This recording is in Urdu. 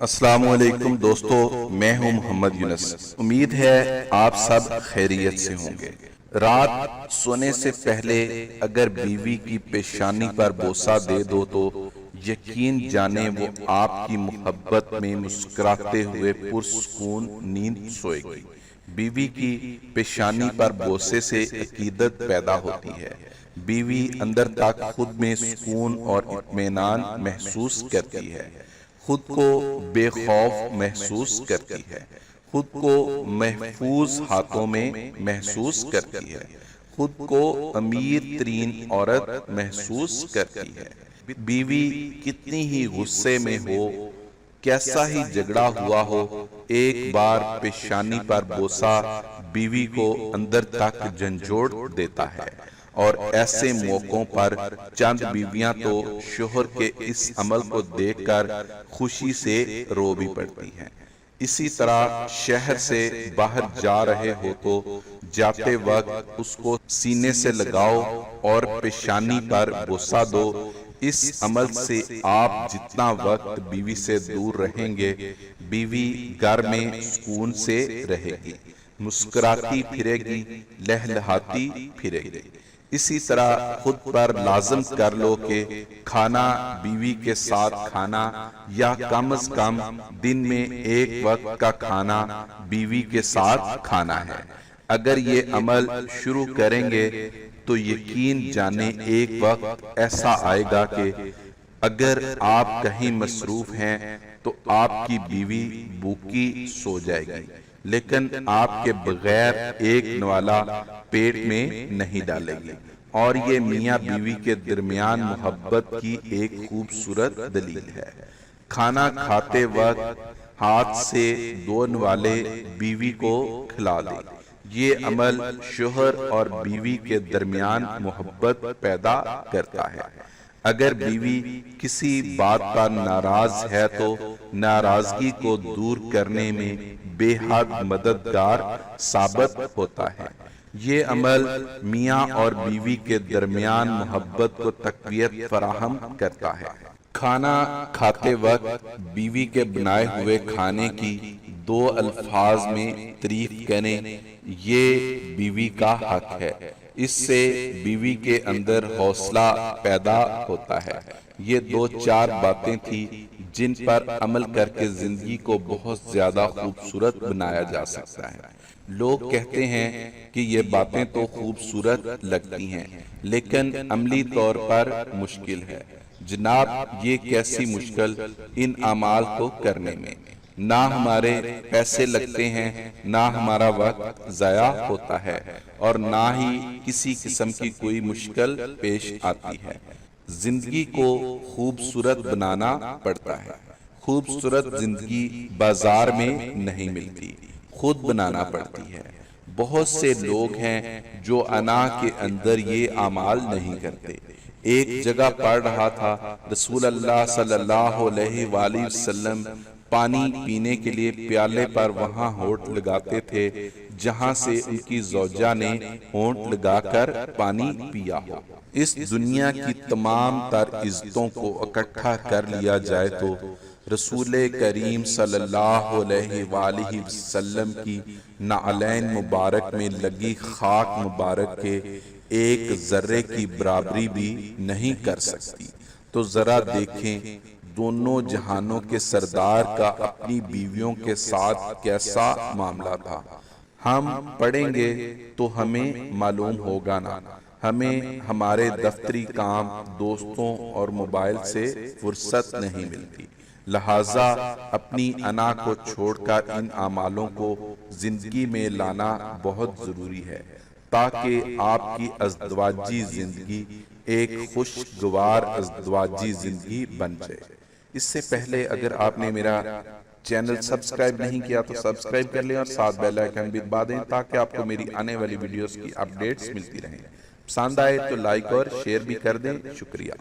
السلام علیکم دوستو، میں ہوں محمد یونس۔ امید ہے آپ سب خیریت سے ہوں گے۔ رات سونے سے پہلے اگر بیوی کی پیشانی پر بوسہ دے دو تو یقین جانیں وہ آپ کی محبت میں مسکراتے ہوئے پرسکون نیند سوئے گی۔ بیوی کی پیشانی پر بوسے سے عقیدت پیدا ہوتی ہے۔ بیوی اندر تک خود میں سکون اور اطمینان محسوس کرتی ہے، خود کو بے خوف محسوس کرتی ہے، خود کو محفوظ ہاتھوں میں محسوس کرتی ہے، خود کو امیر ترین عورت محسوس کرتی ہے۔ بیوی کتنی ہی غصے میں ہو، کیسا ہی جھگڑا ہوا ہو، ایک بار پیشانی پر بوسہ بیوی کو اندر تک جھنجھوڑ دیتا ہے، اور ایسے موقعوں پر چند بیویاں تو شوہر کے اس عمل کو دیکھ کر خوشی سے رو بھی پڑتی ہیں۔ اسی طرح شہر سے باہر جا رہے ہو تو جاتے وقت اس کو سینے سے لگاؤ اور پیشانی پر بوسہ دو۔ اس عمل سے آپ جتنا وقت بیوی سے دور رہیں گے، بیوی گھر میں سکون سے رہے گی، مسکراتی پھرے گی، لہلہاتی پھرے گی۔ اسی طرح خود پر لازم کر لو کہ کھانا بیوی کے ساتھ کھانا، یا کم از کم دن میں ایک وقت کا کھانا بیوی کے ساتھ کھانا ہے۔ اگر یہ عمل شروع کریں گے تو یقین جانیں ایک وقت ایسا آئے گا کہ اگر آپ کہیں مصروف ہیں تو آپ کی بیوی بھوکی سو جائے گی، لیکن آپ کے بغیر ایک نوالا پیٹ میں نہیں ڈالے گی۔ اور یہ میاں بیوی کے درمیان محبت کی ایک خوبصورت دلیل ہے۔ کھانا کھاتے وقت ہاتھ سے دو نوالے بیوی کو کھلا دے۔ یہ عمل شوہر اور بیوی کے درمیان محبت پیدا کرتا ہے۔ اگر بیوی کسی بات پر ناراض ہے تو ناراضگی کو دور کرنے میں بے حد مددگار ثابت ہوتا ہے۔ یہ عمل میاں اور بیوی کے درمیان محبت کو تقویت فراہم کرتا ہے۔ کھانا کھاتے وقت بیوی کے بنائے ہوئے کھانے کی دو الفاظ میں تعریف کریں، یہ بیوی کا حق ہے۔ اس سے بیوی کے اندر حوصلہ پیدا ہوتا ہے۔ یہ دو چار باتیں تھیں جن پر عمل کر کے زندگی کو بہت زیادہ خوبصورت بنایا جا سکتا ہے۔ لوگ کہتے ہیں کہ یہ باتیں تو خوبصورت لگتی ہیں لیکن عملی طور پر مشکل ہے۔ جناب، یہ کیسی مشکل ان اعمال کو کرنے میں؟ نہ ہمارے پیسے لگتے ہیں، نہ ہمارا وقت ضائع ہوتا ہے، اور نہ ہی کسی قسم کی کوئی مشکل پیش آتی ہے۔ زندگی کو خوبصورت بنانا پڑتا ہے۔ خوبصورت زندگی بازار میں نہیں ملتی، خود بنانا پڑتی ہے۔ بہت سے لوگ ہیں جو انا کے اندر یہ اعمال نہیں کرتے۔ ایک جگہ پڑھ رہا تھا، رسول اللہ صلی اللہ علیہ وآلہ وسلم پانی پینے کے لیے پیالے پر وہاں ہونٹ لگاتے تھے جہاں سے ان کی زوجہ نے ہونٹ لگا کر پانی پیا ہو۔ اس دنیا کی تمام تر عزتوں کو اکٹھا کر لیا جائے تو رسول کریم صلی اللہ علیہ وآلہ وسلم کی نعلین مبارک میں لگی خاک مبارک کے ایک ذرے کی برابری بھی نہیں کر سکتی۔ تو ذرا دیکھیں دونوں جہانوں کے سردار کا اپنی بیویوں کے ساتھ کیسا معاملہ تھا۔ ہم پڑھیں گے تو ہمیں معلوم ہوگا نا۔ ہمیں ہمارے دفتری کام، دوستوں اور موبائل سے فرصت نہیں ملتی، لہٰذا اپنی انا کو چھوڑ کر ان اعمالوں کو زندگی میں لانا بہت ضروری ہے تاکہ آپ کی ازدواجی زندگی ایک خوشگوار ازدواجی زندگی بن جائے۔ اس سے پہلے اگر آپ نے میرا چینل سبسکرائب نہیں کیا تو سبسکرائب کر لیں اور ساتھ بیل آئیکن بھی دبا دیں تاکہ آپ کو میری آنے والی ویڈیوز کی اپڈیٹس ملتی رہیں۔ پسند آئے تو لائک اور شیئر بھی کر دیں۔ شکریہ۔